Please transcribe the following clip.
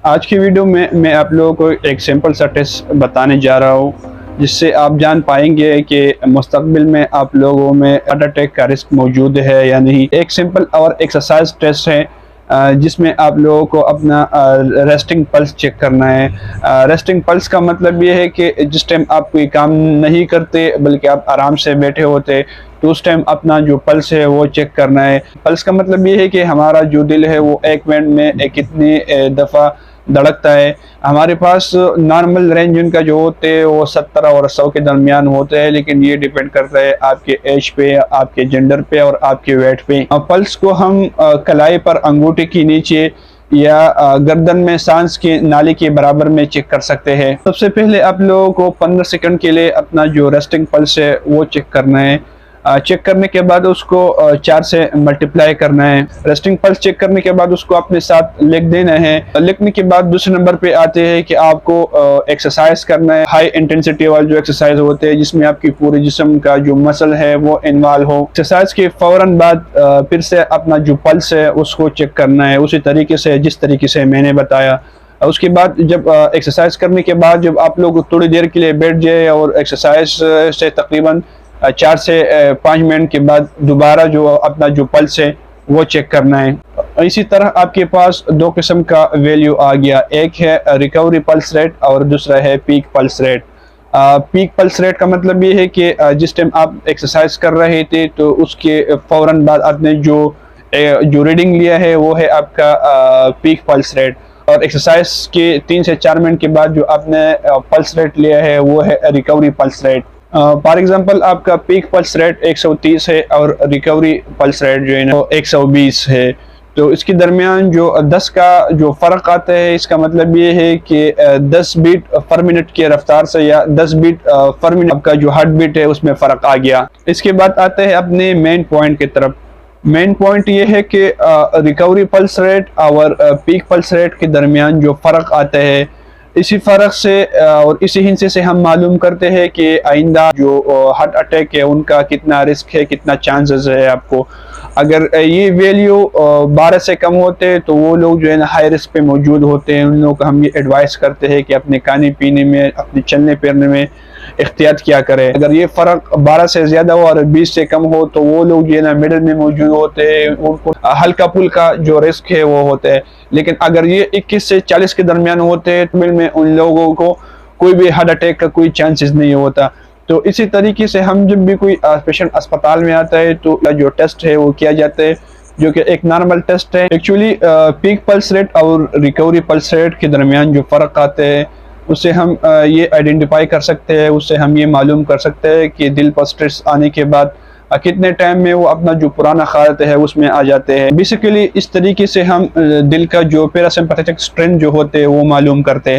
आज की वीडियो में मैं आप लोगों को एक सिंपल सा टेस्ट बताने जा रहा हूँ जिससे आप जान पाएंगे कि मुस्तकबिल में आप लोगों में हार्ट अटैक का रिस्क मौजूद है या नहीं। एक सिंपल और एक्सरसाइज टेस्ट है जिसमें आप लोगों को अपना रेस्टिंग पल्स चेक करना है। रेस्टिंग पल्स का मतलब ये है कि जिस टाइम आप कोई काम नहीं करते बल्कि आप आराम से बैठे होते तो उस टाइम अपना जो पल्स है वो चेक करना है। पल्स का मतलब ये है कि हमारा जो दिल है वो एक मिनट में कितनी दफ़ा धड़कता है। हमारे पास नॉर्मल रेंज उनका जो होते हैं वो 70 और 100 के दरमियान होते हैं, लेकिन ये डिपेंड करता है आपके एज पे, आपके जेंडर पे और आपके वेट पे। पल्स को हम कलाई पर अंगूठे के नीचे या गर्दन में सांस की नाली के बराबर में चेक कर सकते हैं। सबसे पहले आप लोगों को 15 सेकंड के लिए अपना जो रेस्टिंग पल्स है वो चेक करना है। चेक करने के बाद उसको 4 से मल्टीप्लाई करना है। रेस्टिंग पल्स चेक करने के बाद उसको अपने साथ लिख देना है। लिखने के बाद दूसरे नंबर पे आते हैं कि आपको एक्सरसाइज करना है। हाई इंटेंसिटी वाले जो एक्सरसाइज होते हैं जिसमें आपकी पूरे जिस्म का जो मसल है वो इन्वॉल्व हो। एक्सरसाइज के फौरन बाद फिर से अपना जो पल्स है उसको चेक करना है उसी तरीके से जिस तरीके से मैंने बताया। उसके बाद जब एक्सरसाइज करने के बाद जब आप लोग थोड़ी देर के लिए बैठ जाए और एक्सरसाइज से तकरीबन 4 से 5 मिनट के बाद दोबारा जो अपना जो पल्स है वो चेक करना है। इसी तरह आपके पास दो किस्म का वैल्यू आ गया, एक है रिकवरी पल्स रेट और दूसरा है peak pulse rate. Peak pulse rate का मतलब ये है कि जिस टाइम आप एक्सरसाइज कर रहे थे तो उसके फौरन बाद आपने जो रीडिंग लिया है वो है आपका पीक पल्स रेट, और एक्सरसाइज के 3 से 4 मिनट के बाद जो आपने पल्स रेट लिया है वो है recovery pulse rate. For example आपका पीक पल्स रेट 130 है और रिकवरी पल्स रेट जो है ना 120 है, तो इसके दरमियान जो 10 का जो फ़र्क आता है इसका मतलब ये है कि 10 बीट पर मिनट की रफ्तार से या 10 बीट पर मिनट आपका जो हार्ट बीट है उसमें फ़र्क आ गया। इसके बाद आते हैं अपने मेन पॉइंट की तरफ। मेन पॉइंट ये है कि रिकवरी पल्स रेट और पीक पल्स रेट के दरमियान जो फ़र्क आता है, इसी फ़र्क से और इसी हिस्से से हम मालूम करते हैं कि आइंदा जो हार्ट अटैक है उनका कितना रिस्क है, कितना चांसेस है आपको। अगर ये वैल्यू 12 से कम होते हैं तो वो लोग जो है ना हाई रिस्क पे मौजूद होते हैं। उन लोगों को हम ये एडवाइस करते हैं कि अपने खाने पीने में, अपने चलने फिरने में एहतियात किया करें। अगर ये फ़र्क 12 से ज़्यादा हो और 20 से कम हो तो वो लोग जो है ना मिडिल में मौजूद होते हैं, उनको हल्का फुल्का जो रिस्क है वो होता है। लेकिन अगर ये 21 से 40 के दरमियान होते हैं तो में उन लोगों को कोई भी हार्ट अटैक का कोई चांसेस नहीं होता। तो इसी तरीके से हम जब भी कोई पेशेंट अस्पताल में आता है तो जो टेस्ट है वो किया जाता है, जो कि एक नॉर्मल टेस्ट है। एक्चुअली पीक पल्स रेट और रिकवरी पल्स रेट के दरमियान जो फ़र्क आते हैं उससे हम ये आइडेंटिफाई कर सकते हैं, उससे हम ये मालूम कर सकते हैं कि दिल पर स्ट्रेस आने के बाद कितने टाइम में वो अपना जो पुराना हालत है उसमें आ जाते हैं। बेसिकली इस तरीके से हम दिल का जो पैरासिम्पैथेटिक स्ट्रेंथ जो होते हैं वो मालूम करते हैं।